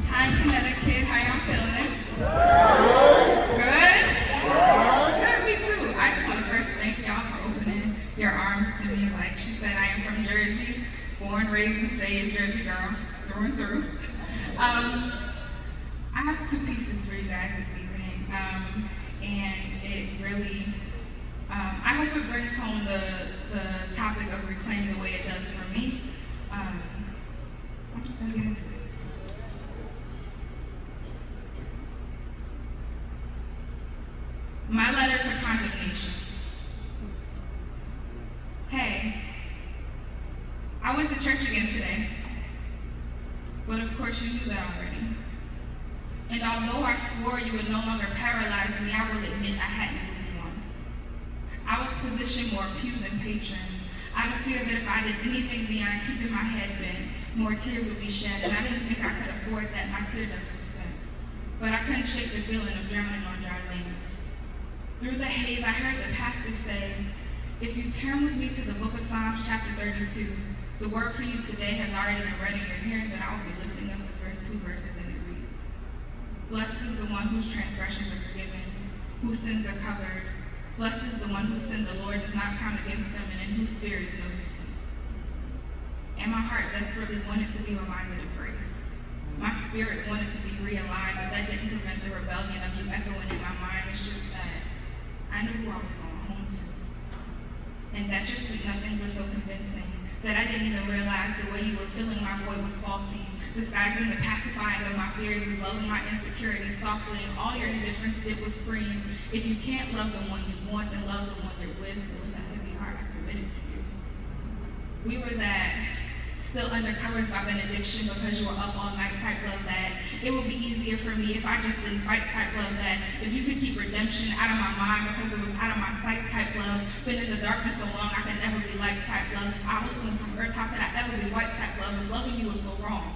Hi, Connecticut. How y'all feeling? Good? Good, me too. I just want to first thank y'all for opening your arms to me. Like she said, I am from Jersey, born, raised, and saved Jersey girl, through and through. I have two pieces for you guys this evening, and it really, I hope it brings home the topic of reclaim the way it does for me. I'm just going to get into it. My letter to condemnation. Hey, I went to church again today, but of course you knew that already. And although I swore you would no longer paralyze me, I will admit I hadn't moved once. I was positioned more pew than patron, out of fear that if I did anything beyond keeping my head bent, more tears would be shed, and I didn't think I could afford that my tear ducts would spent. But I couldn't shake the feeling of drowning on dry land. Through the haze, I heard the pastor say, if you turn with me to the book of Psalms, chapter 32, the word for you today has already been read in your hearing, but I will be lifting up the first two verses, and it reads, blessed is the one whose transgressions are forgiven, whose sins are covered. Blessed is the one whose sin the Lord does not count against them, and in whose spirit is no deceit. And my heart desperately wanted to be reminded of grace. My spirit wanted to be realigned, but that didn't prevent the rebellion of you echoing in my mind. It's just that I knew who I was going home to. And that your sweet nothings were so convincing that I didn't even realize the way you were feeling my boy was faulty, disguising the pacifying of my fears as lulling my insecurities softly, and all your indifference did was scream, if you can't love the one you want, then love the one you're with. So with a heavy heart, I submitted to you. We were that still under covers by benediction because you were up all night type love that it would be easier for me if I just didn't fight type love that if you could keep redemption out of my mind because it was out of my sight type love. Been in the darkness so long I could never be light type love. If I was from earth, how could I ever be white type love? If loving you was so wrong,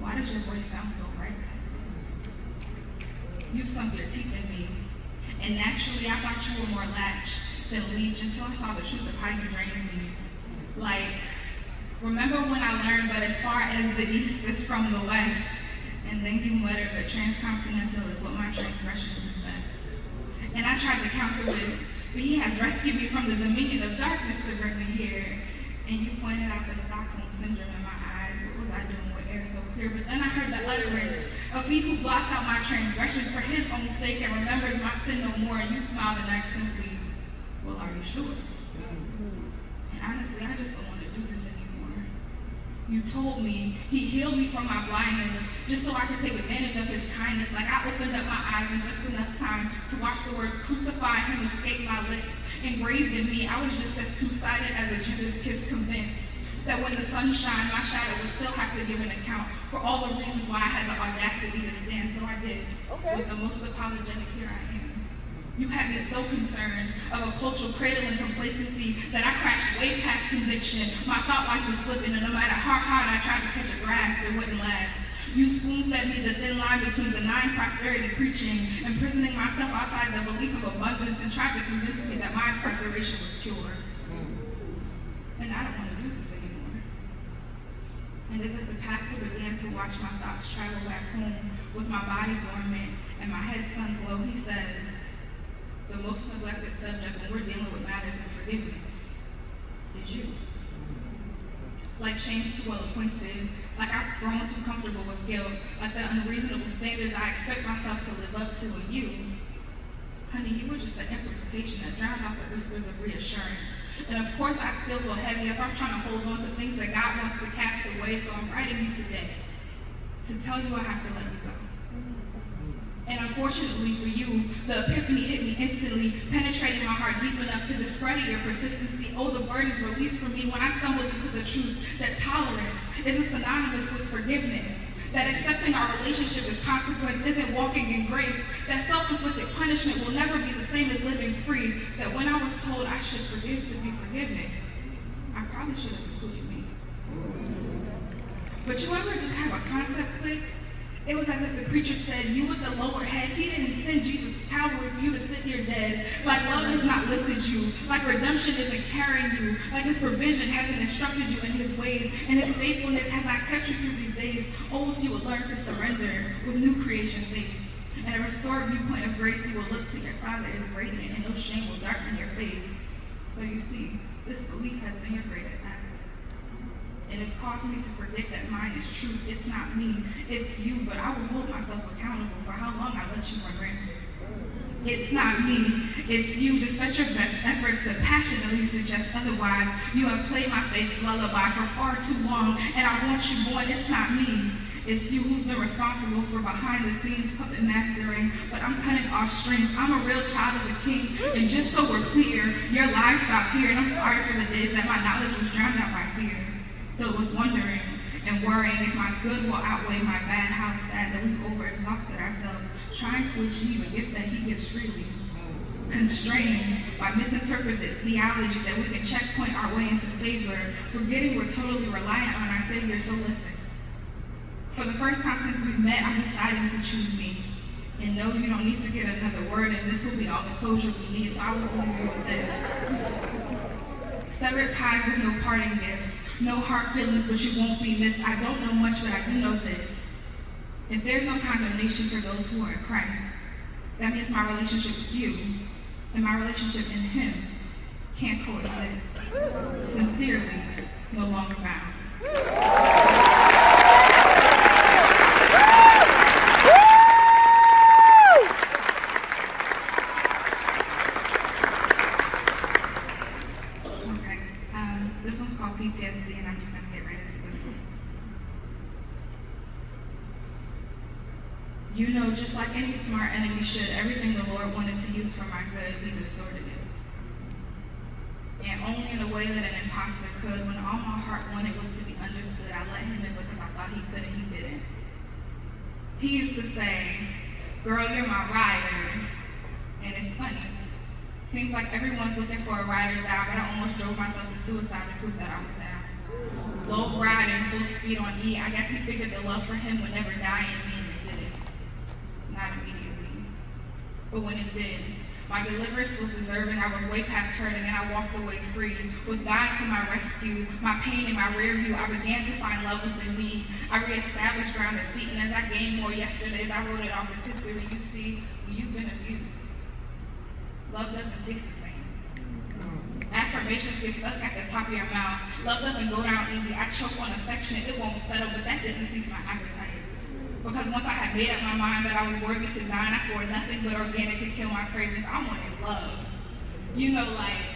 why does your voice sound so right type love? You sunk your teeth in me, and naturally I thought you were more latch than leech until I saw the truth of how you drained me. Like, remember when I learned, but as far as the east is from the west, and then you muttered, but transcontinental is what my transgressions is best. And I tried to counter with, but he has rescued me from the dominion of darkness to bring me here. And you pointed out the Stockholm syndrome in my eyes. What was I doing with air so clear? But then I heard the utterance of he who blots out my transgressions for his own sake and remembers my sin no more. And you smiled and asked simply, well, are you sure? And honestly, I just don't want to do this anymore. You told me he healed me from my blindness just so I could take advantage of his kindness. Like I opened up my eyes in just enough time to watch the words crucify him escape my lips. Engraved in me, I was just as two-sided as a Judas kiss, convinced that when the sun shined, my shadow would still have to give an account for all the reasons why I had the audacity to stand. So I did. Okay. With the most apologetic, here I am. You had me so concerned of a cultural cradling complacency that I crashed way past conviction. My thought life was slipping, and no matter how hard I tried to catch a grasp, it wouldn't last. You spoon-fed me the thin line between benign prosperity preaching, imprisoning myself outside the belief of abundance, and tried to convince me that my incarceration was pure. And I don't want to do this anymore. And as if the pastor began to watch my thoughts travel back home with my body dormant and my head sunk low, he says, the most neglected subject when we're dealing with matters of forgiveness is you. Like shame's too well acquainted, like I've grown too comfortable with guilt, like the unreasonable standards I expect myself to live up to. And you, honey, you were just the amplification that drowned out the whispers of reassurance. And of course I still feel heavy if I'm trying to hold on to things that God wants to cast away, so I'm writing you today to tell you I have to let you go. And unfortunately for you, the epiphany hit me instantly, penetrating my heart deep enough to discredit your persistency. Oh, the burdens released from me when I stumbled into the truth that tolerance isn't synonymous with forgiveness, that accepting our relationship as consequence isn't walking in grace, that self-inflicted punishment will never be the same as living free, that when I was told I should forgive to be forgiven, I probably should have included me. But you ever just have a concept click? It was as if the preacher said, you with the lower head, he didn't send Jesus Calvary for you to sit here dead. Like love has not lifted you. Like redemption isn't carrying you. Like his provision hasn't instructed you in his ways. And his faithfulness has not kept you through these days. Oh, if you would learn to surrender with new creation faith. And a restored viewpoint of grace, you will look to your Father as radiant, and no shame will darken your face. So you see, disbelief has been your greatest asset. And it's caused me to forget that mine is truth. It's not me, it's you, but I will hold myself accountable for how long I let you run rampant. It's not me, it's you. Despite your best efforts to passionately suggest otherwise, you have played my faith's lullaby for far too long, and I want you going. It's not me. It's you who's been responsible for behind-the-scenes puppet mastering, but I'm cutting off strings. I'm a real child of the King, and just so we're clear, your lies stop here, and I'm sorry for the days that my knowledge was drowned out by fear. Filled with wondering and worrying if my good will outweigh my bad, how sad that we've overexhausted ourselves, trying to achieve a gift that he gives freely. Constrained by misinterpreted theology that we can checkpoint our way into favor, forgetting we're totally reliant on our Savior, so listen. For the first time since we've met, I'm deciding to choose me. And no, you don't need to get another word, and this will be all the closure we need, so I will leave you with this. Severed ties with no parting gifts, no hard feelings, but you won't be missed. I don't know much, but I do know this. If there's no condemnation for those who are in Christ, that means my relationship with you and my relationship in him can't coexist. Sincerely, no longer bound. This one's called PTSD, and I'm just going to get right into this one. You know, just like any smart enemy should, everything the Lord wanted to use for my good, he distorted it. And only in a way that an imposter could. When all my heart wanted was to be understood, I let him in because I thought he could, and he didn't. He used to say, girl, you're my rider. And it's funny. Seems like everyone's looking for a ride or die, but I almost drove myself to suicide to prove that I was down. Low riding, full speed on E. I guess he figured the love for him would never die in me, and it didn't. Not immediately. But when it did, my deliverance was deserving. I was way past hurting, and I walked away free. With God to my rescue, my pain in my rear view, I began to find love within me. I reestablished grounded feet, and as I gained more yesterdays, I wrote it off as history. You see, when you've been abused, love doesn't taste the same. Affirmations get stuck at the top of your mouth. Love doesn't go down easy. I choke on affection. It won't settle, but that didn't cease my appetite. Because once I had made up my mind that I was worthy to die, and I saw nothing but organic could kill my cravings, I wanted love. You know, like,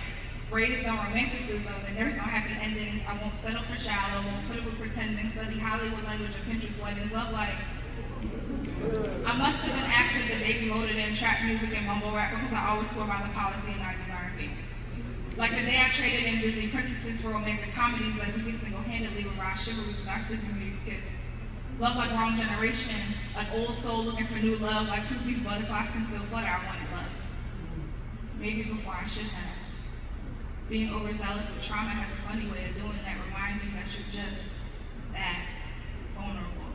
raised on romanticism, and there's no happy endings. I won't settle for shallow, won't put up with pretending, study Hollywood language or Pinterest weddings. Love like, I must have been absent the day promoted in trap music and mumble rap because I always swore by the policy in 90s R&B. Like the day I traded in Disney princesses for romantic comedies, like we could single-handedly ride chivalry with our sleeping beauty's kiss. Love like wrong generation, like old soul looking for new love, like Poopy's butterflies can still flutter. I wanted love. Maybe before I should have. Being overzealous with trauma has a funny way of doing that, reminding you that you're just that vulnerable.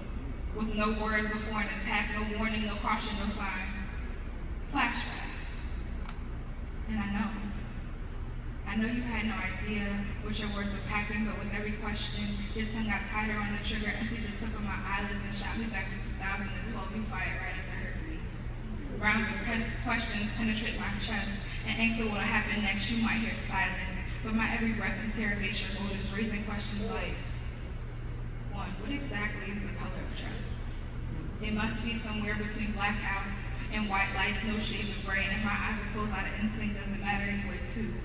With no words before an attack, no warning, no caution, no sign. Flashback. And I know you had no idea what your words were packing, but with every question, your tongue got tighter on the trigger, emptied the tip of my eyelids, and shot me back to 2012. You fired right at the hurt me. Rounds of questions penetrate my chest, and angst of what will happen next. You might hear silence, but my every breath interrogates your motives, raising questions like, one, what exactly is the color of trust? It must be somewhere between blackouts and white lights, no shades of gray, and if my eyes are closed out of instinct, doesn't matter anyway, too.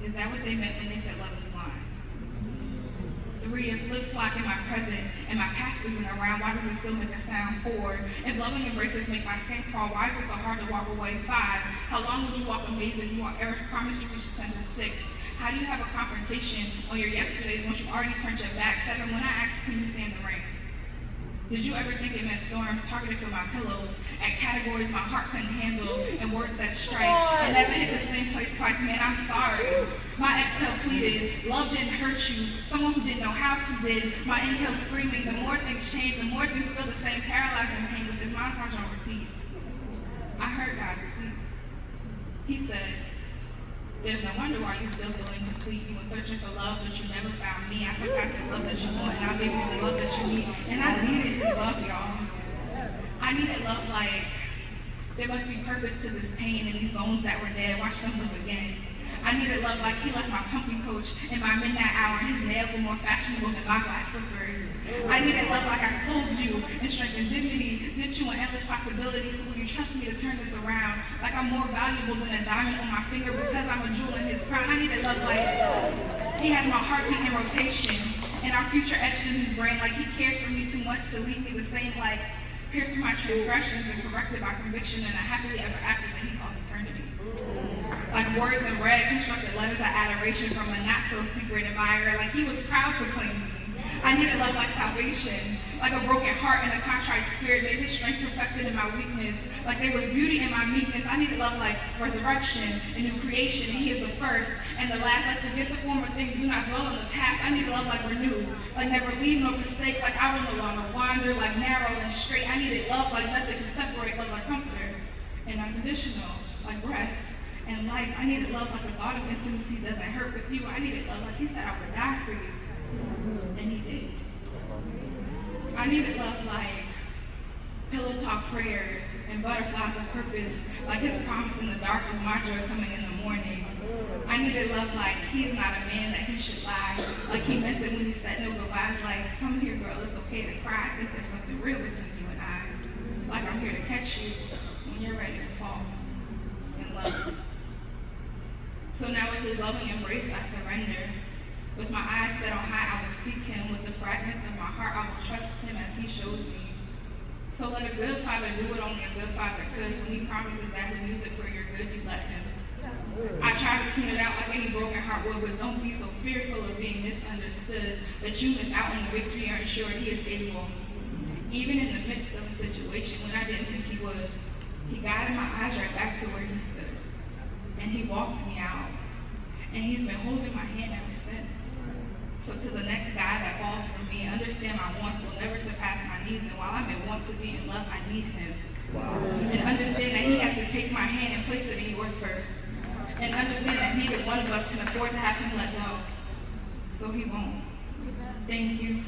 Is that what they meant when they said love is blind? Three, if lips lock in my present and my past isn't around, why does it still make a sound? Four, if loving embraces make my skin crawl, why is it so hard to walk away? Five, how long would you walk amazed if you promised you reached potential? Six, how do you have a confrontation on your yesterdays once you already turned your back? Seven, when I asked, can you stand the rain? Did you ever think it meant storms targeted for my pillows, at categories my heart couldn't handle, and words that strike, and never hit the same place twice? Man, I'm sorry. My exhale pleaded, love didn't hurt you, someone who didn't know how to did. My inhale screaming, the more things change, the more things feel the same, paralyzed and montage on repeat. I heard God speak. He said, there's no wonder why you're still feeling incomplete. You were searching for love, but you never found me. I surpassed the love that you want, and I'll give you the love that you need. And I needed his love, y'all. I needed love like there must be purpose to this pain and these bones that were dead. Watch them live again. I needed love like he left my pumpkin coach in my midnight hour and his nails were more fashionable than my glass slippers. I needed love like I clothed you in strength and dignity, dipped you in endless possibilities, so will you trust me to turn this around? Like I'm more valuable than a diamond on my finger because I'm a jewel in his crown. I needed love like he has my heartbeat in rotation and our future etched in his brain, like he cares for me too much to leave me the same, like pierced my transgressions and corrected by conviction and a happily ever after that he calls eternity. Like words in red, constructed letters of adoration from a not-so-secret admirer, like he was proud to claim me. I needed love like salvation, like a broken heart and a contrite spirit made his strength perfected in my weakness, like there was beauty in my meekness. I needed love like resurrection and new creation, and he is the first and the last, like forget the former things, do not dwell on the past. I needed love like renewed, like never leave nor forsake, like I will no longer wander, like narrow and straight. I needed love like nothing can separate, love like comforter and unconditional, like breath and life. I needed love like the thought of intimacy doesn't hurt with you. I needed love like he said I would die for you. And he did. I needed love like pillow talk prayers and butterflies of purpose, like his promise in the dark was my joy coming in the morning. I needed love like he is not a man that he should lie, like he meant it when he said no goodbyes, like come here girl, it's okay to cry, I think there's something real between you and I, like I'm here to catch you when you're ready to fall in love. So now with his loving embrace I surrender. With my eyes set on high, I will seek him. With the fragments in my heart, I will trust him as he shows me. So let a good father do what only a good father could. When he promises that he'll use it for your good, you let him. I try to tune it out like any broken heart would, but don't be so fearful of being misunderstood that you miss out on the victory or ensure he is able. Even in the midst of a situation when I didn't think he would, he guided my eyes right back to where he stood. And he walked me out. And he's been holding my hand ever since. So to the next guy that falls for me, understand my wants will never surpass my needs. And while I may want to be in love, I need him. Wow. And understand that he has to take my hand and place it in yours first. And understand that neither one of us can afford to have him let go. So he won't. Thank you.